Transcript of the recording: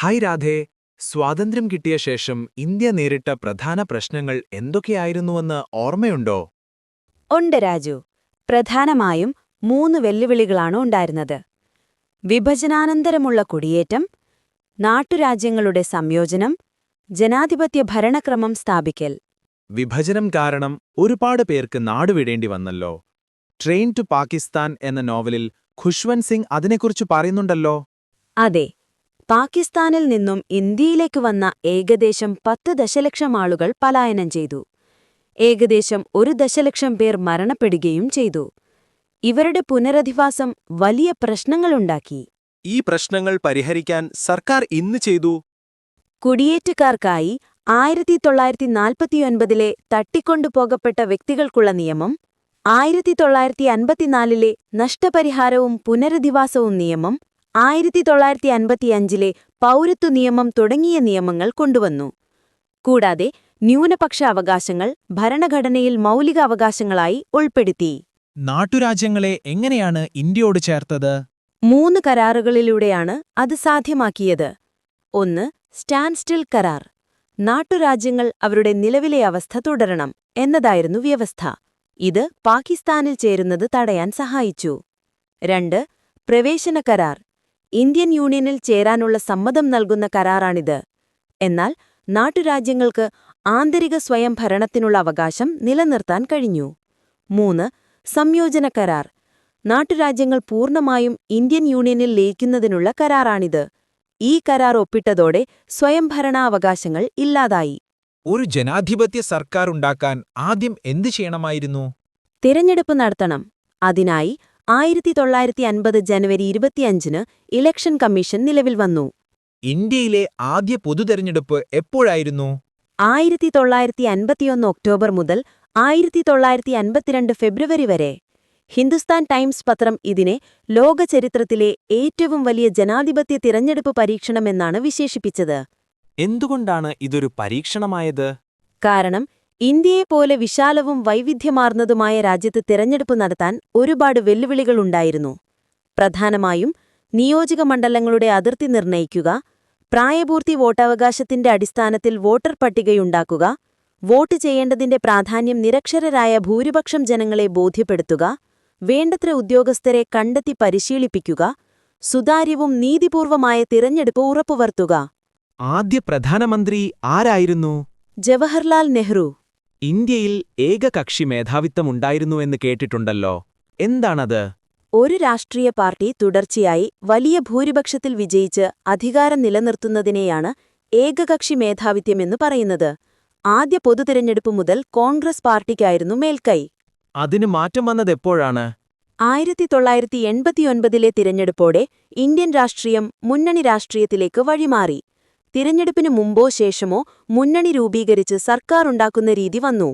Hi Radhe. സ്വാതന്ത്ര്യം കിട്ടിയ ശേഷം ഇന്ത്യ നേരിട്ട പ്രധാന പ്രശ്നങ്ങൾ എന്തൊക്കെയായിരുന്നുവെന്ന് ഓർമ്മയുണ്ടോ? ഉണ്ട് രാജു. പ്രധാനമായും 3 വെല്ലുവിളികളാണ് ഉണ്ടായിരുന്നത്. വിഭജനാനന്തരമുള്ള കുടിയേറ്റം, നാട്ടുരാജ്യങ്ങളുടെ സംയോജനം, ജനാധിപത്യ ഭരണക്രമം സ്ഥാപിക്കൽ. വിഭജനം കാരണം ഒരുപാട് പേർക്ക് നാടുവിടേണ്ടി വന്നല്ലോ. ട്രെയിൻ ടു പാകിസ്ഥാൻ എന്ന നോവലിൽ ഖുഷ്വന്ത് സിംഗ് അതിനെക്കുറിച്ച് പറയുന്നുണ്ടല്ലോ. അതെ, പാകിസ്ഥാനിൽ നിന്നും ഇന്ത്യയിലേക്ക് വന്ന ഏകദേശം 10 ദശലക്ഷം ആളുകൾ പലായനം ചെയ്തു. ഏകദേശം 1 ദശലക്ഷം പേർ മരണപ്പെടുകയും ചെയ്തു. ഇവരുടെ പുനരധിവാസം വലിയ പ്രശ്നങ്ങളുണ്ടാക്കി. ഈ പ്രശ്നങ്ങൾ പരിഹരിക്കാൻ സർക്കാർ ഇന്ന് ചെയ്തു. കുടിയേറ്റക്കാർക്കായി 1949-ലെ തട്ടിക്കൊണ്ടുപോകപ്പെട്ട വ്യക്തികൾക്കുള്ള നിയമം, 1954-ലെ നഷ്ടപരിഹാരവും പുനരധിവാസവും നിയമം, 1955-ലെ പൗരത്വ നിയമം തുടങ്ങിയ നിയമങ്ങൾ കൊണ്ടുവന്നു. കൂടാതെ ന്യൂനപക്ഷ അവകാശങ്ങൾ ഭരണഘടനയിൽ മൗലിക അവകാശങ്ങളായി ഉൾപ്പെടുത്തി. നാട്ടുരാജ്യങ്ങളെ എങ്ങനെയാണ് ഇന്ത്യയോട് ചേർത്തത്? 3 കരാറുകളിലൂടെയാണ് അത് സാധ്യമാക്കിയത്. 1. സ്റ്റാൻഡ് സ്റ്റിൽ കരാർ. നാട്ടുരാജ്യങ്ങൾ അവരുടെ നിലവിലെ അവസ്ഥ തുടരണം എന്നതായിരുന്നു വ്യവസ്ഥ. ഇത് പാകിസ്ഥാനിൽ ചേരുന്നത് തടയാൻ സഹായിച്ചു. 2. പ്രവേശന കരാർ. ഇന്ത്യൻ യൂണിയനിൽ ചേരാനുള്ള സമ്മതം നൽകുന്ന കരാറാണിത്. എന്നാൽ നാട്ടുരാജ്യങ്ങൾക്ക് ആന്തരിക സ്വയം ഭരണത്തിനുള്ള അവകാശം നിലനിർത്താൻ കഴിഞ്ഞു. 3. സംയോജന കരാർ. നാട്ടുരാജ്യങ്ങൾ പൂർണ്ണമായും ഇന്ത്യൻ യൂണിയനിൽ ലയിക്കുന്നതിനുള്ള കരാറാണിത്. ഈ കരാർ ഒപ്പിട്ടതോടെ സ്വയംഭരണാവകാശങ്ങൾ ഇല്ലാതായി. ഒരു ജനാധിപത്യ സർക്കാർ ഉണ്ടാക്കാൻ ആദ്യം എന്തു ചെയ്യണമായിരുന്നു? തിരഞ്ഞെടുപ്പ് നടത്തണം. അതിനായി 1950 ജനുവരി 25-ന് ഇലക്ഷൻ കമ്മീഷൻ നിലവിൽ വന്നു. ഇന്ത്യയിലെ ആദ്യ പൊതുതെരഞ്ഞെടുപ്പ് എപ്പോഴായിരുന്നു? 1951 ഒക്ടോബർ മുതൽ 1952 ഫെബ്രുവരി വരെ. ഹിന്ദുസ്ഥാൻ ടൈംസ് പത്രം ഇതിനെ ലോകചരിത്രത്തിലെ ഏറ്റവും വലിയ ജനാധിപത്യ തിരഞ്ഞെടുപ്പ് പരീക്ഷണമെന്നാണ് വിശേഷിപ്പിച്ചത്. എന്തുകൊണ്ടാണ് ഇതൊരു പരീക്ഷണമായത്? കാരണം ഇന്ത്യയെപ്പോലെ വിശാലവും വൈവിധ്യമാർന്നതുമായ രാജ്യത്ത് തിരഞ്ഞെടുപ്പ് നടത്താൻ ഒരുപാട് വെല്ലുവിളികളുണ്ടായിരുന്നു. പ്രധാനമായും നിയോജക മണ്ഡലങ്ങളുടെ അതിർത്തി നിർണയിക്കുക, പ്രായപൂർത്തി വോട്ടവകാശത്തിന്റെ അടിസ്ഥാനത്തിൽ വോട്ടർ പട്ടികയുണ്ടാക്കുക, വോട്ട് ചെയ്യേണ്ടതിന്റെ പ്രാധാന്യം നിരക്ഷരരായ ഭൂരിപക്ഷം ജനങ്ങളെ ബോധ്യപ്പെടുത്തുക, വേണ്ടത്ര ഉദ്യോഗസ്ഥരെ കണ്ടെത്തി പരിശീലിപ്പിക്കുക, സുതാര്യവും നീതിപൂർവമായ തിരഞ്ഞെടുപ്പ് ഉറപ്പുവരുത്തുക. ആദ്യ പ്രധാനമന്ത്രി ആരായിരുന്നു? ജവഹർലാൽ നെഹ്റു. ഇന്ത്യയിൽ ഏകകക്ഷി മേധാവിത്വമുണ്ടായിരുന്നുവെന്ന് കേട്ടിട്ടുണ്ടല്ലോ. എന്താണത്? ഒരു രാഷ്ട്രീയ പാർട്ടി തുടർച്ചയായി വലിയ ഭൂരിപക്ഷത്തിൽ വിജയിച്ച് അധികാരം നിലനിർത്തുന്നതിനെയാണ് ഏകകക്ഷി മേധാവിത്വമെന്ന് പറയുന്നത്. ആദ്യ പൊതുതിരഞ്ഞെടുപ്പ് മുതൽ കോൺഗ്രസ് പാർട്ടിക്കായിരുന്നു മേൽക്കൈ. അതിന് മാറ്റം വന്നതെപ്പോഴാണ്? 1989-ലെ തിരഞ്ഞെടുപ്പോടെ ഇന്ത്യൻ രാഷ്ട്രീയം മുന്നണി രാഷ്ട്രീയത്തിലേക്ക് വഴിമാറി. തിരഞ്ഞെടുപ്പിന് മുമ്പോ ശേഷമോ മുന്നണി രൂപീകരിച്ച് സർക്കാർ ഉണ്ടാക്കുന്ന രീതി വന്നു.